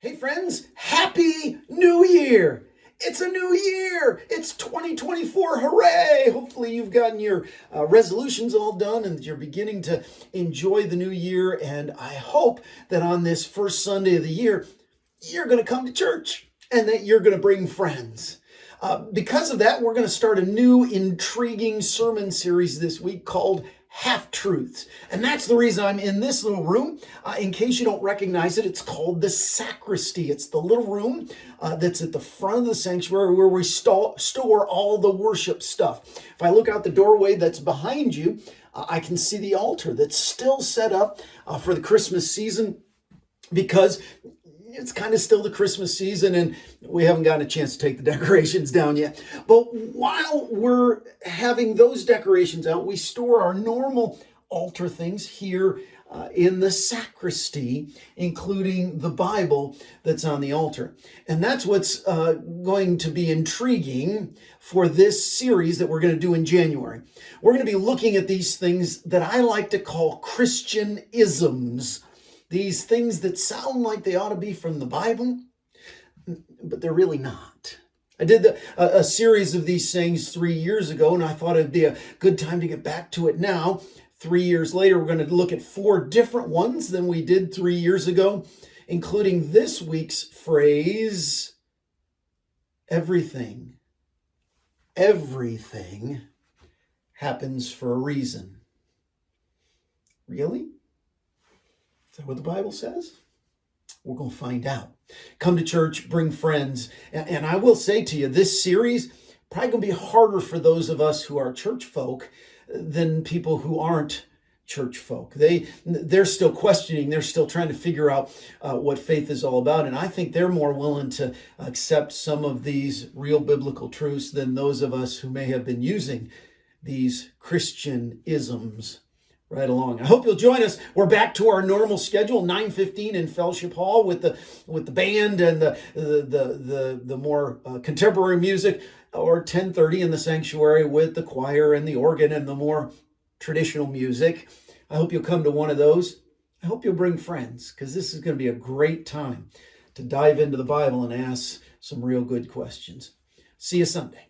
Hey friends, Happy New Year! It's a new year! It's 2024, hooray! Hopefully you've gotten your resolutions all done and you're beginning to enjoy the new year. And I hope that on this first Sunday of the year, you're going to come to church and that you're going to bring friends. Because of that, we're going to start a new intriguing sermon series this week called Half-Truths. And that's the reason I'm in this little room. In case you don't recognize it, it's called the sacristy. It's the little room that's at the front of the sanctuary where we store all the worship stuff. If I look out the doorway that's behind you, I can see the altar that's still set up for the Christmas season, because it's kind of still the Christmas season and we haven't gotten a chance to take the decorations down yet. But while we're having those decorations out, we store our normal altar things here in the sacristy, including the Bible that's on the altar. And that's what's going to be intriguing for this series that we're going to do in January. We're going to be looking at these things that I like to call Christian isms. These things that sound like they ought to be from the Bible, but they're really not. I did a series of these things 3 years ago, and I thought it'd be a good time to get back to it now. 3 years later, we're going to look at 4 different ones than we did 3 years ago, including this week's phrase, everything happens for a reason. Really? Is that what the Bible says? We're going to find out. Come to church, bring friends. And I will say to you, this series probably going to be harder for those of us who are church folk than people who aren't church folk. They're still questioning. They're still trying to figure out what faith is all about. And I think they're more willing to accept some of these real biblical truths than those of us who may have been using these Christian isms right along. I hope you'll join us. We're back to our normal schedule, 9:15 in Fellowship Hall with the band and the more contemporary music, or 10:30 in the sanctuary with the choir and the organ and the more traditional music. I hope you'll come to one of those. I hope you'll bring friends, because this is going to be a great time to dive into the Bible and ask some real good questions. See you Sunday.